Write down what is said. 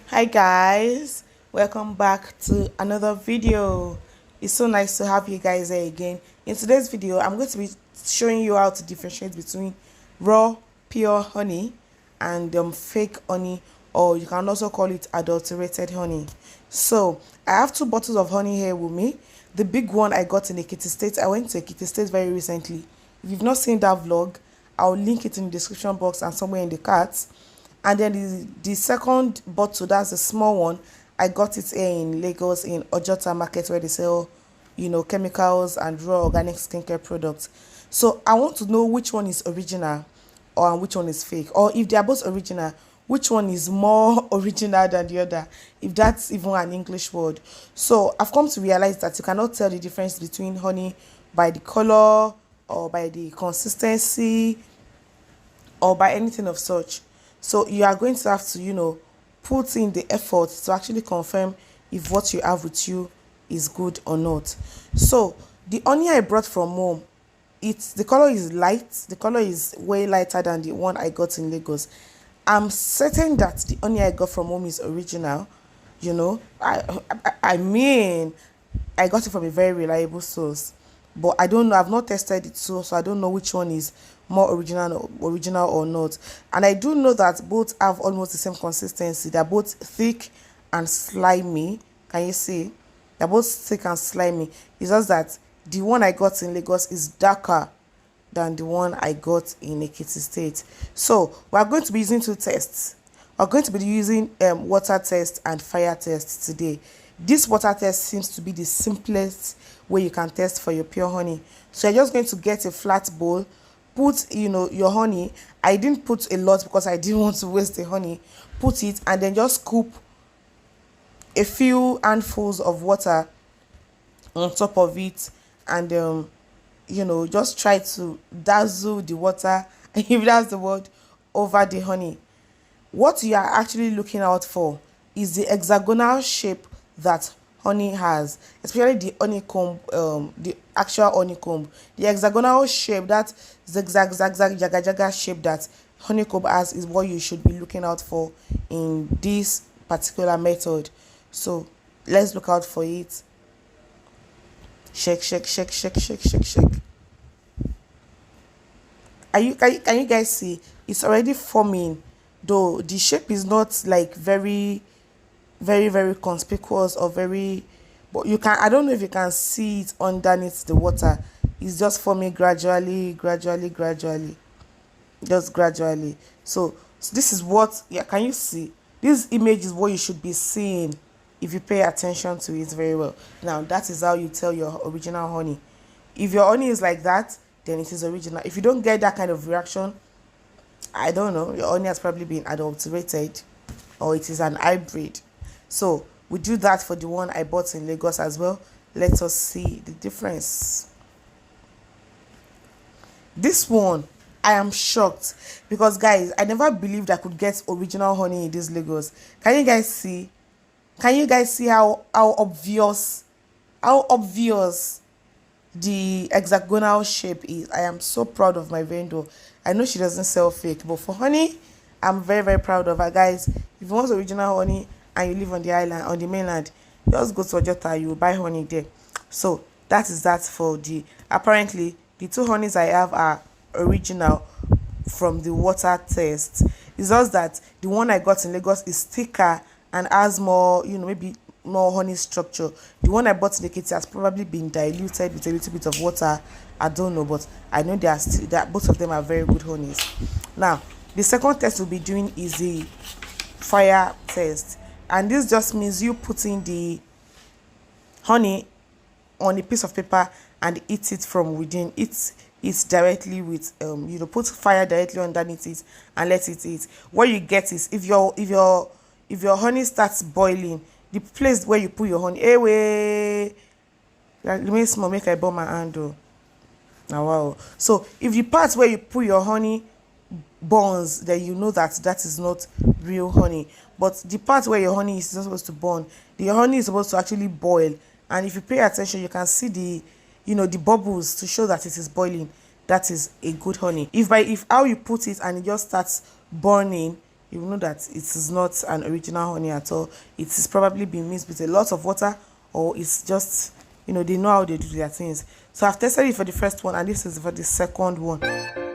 Hi guys, welcome back to another video. It's so nice to have you guys here again. In today's video, I'm going to be showing you how to differentiate between raw pure honey and fake honey, or you can also call it adulterated honey. So I have two bottles of honey here with me. The big one I got in Ekiti State. I went to Ekiti State very recently. If you've not seen that vlog, I'll link it in the description box and somewhere in the cards. And then the second bottle, that's the small one, I got it here in Lagos in Ojota market where they sell, chemicals and raw organic skincare products. So I want to know which one is original or which one is fake, or if they are both original, which one is more original than the other, if that's even an English word. So I've come to realize that you cannot tell the difference between honey by the color or by the consistency or by anything of such. So you are going to have to, put in the effort to actually confirm if what you have with you is good or not. So the honey I brought from home, the color is light. The color is way lighter than the one I got in Lagos. I'm certain that the honey I got from home is original. I mean, I got it from a very reliable source, but I don't know. I've not tested it, so I don't know which one is more original or not. And I do know that both have almost the same consistency. They're both thick and slimy. Can you see? They're both thick and slimy. It's just that the one I got in Lagos is darker than the one I got in Ekiti State. So we're going to be using two tests. We're going to be using water test and fire test today. This water test seems to be the simplest way you can test for your pure honey. So you're just going to get a flat bowl, put your honey. I didn't put a lot because I didn't want to waste the honey. Put it and then just scoop a few handfuls of water on top of it, and just try to dazzle the water, if that's the word, over the honey. What you are actually looking out for is the hexagonal shape that honey has, especially the honeycomb, the actual honeycomb. The hexagonal shape, that zigzag, zagzag, jaga jaga shape that honeycomb has, is what you should be looking out for in this particular method. So let's look out for it. Shake, shake, shake, shake, shake, shake, shake. Can you guys see? It's already forming, though the shape is not like very, very, very conspicuous or very, but I don't know if you can see it underneath the water. It's just forming gradually, gradually, gradually, just gradually. So this is what, yeah, can you see? This image is what you should be seeing if you pay attention to it very well. Now that is how you tell your original honey. If your honey is like that, then it is original. If you don't get that kind of reaction, I don't know, your honey has probably been adulterated or it is an hybrid. So we do that for the one I bought in Lagos as well. Let us see the difference. This one, I am shocked because guys, I never believed I could get original honey in this Lagos. Can you guys see? Can you guys see how obvious the hexagonal shape is? I am so proud of my vendor. I know she doesn't sell fake, but for honey, I'm very, very proud of her. Guys, if you want original honey and you live on the island, on the mainland, just go to Ojota, you will buy honey there. So that is that for apparently the two honeys I have are original from the water test. It's just that the one I got in Lagos is thicker and has more, maybe more honey structure. The one I bought in the kitty has probably been diluted with a little bit of water. I don't know, but I know that both of them are very good honeys. Now, the second test we'll be doing is the fire test, and this just means you putting the honey on a piece of paper and eat it from within. It's directly with put fire directly underneath it and let it eat. What you get is, if your honey starts boiling, the place where you put your honey, away, let me small, make I burn my hand though. Now wow. So if the part where you put your honey burns, then you know that is not real honey. But the part where your honey is not supposed to burn, the honey is supposed to actually boil. And if you pay attention, you can see the bubbles to show that it is boiling. That is a good honey. If how you put it and it just starts burning, you will know that it is not an original honey at all. It is probably been mixed with a lot of water, or it's just, they know how they do their things. So I've tested it for the first one, and this is for the second one.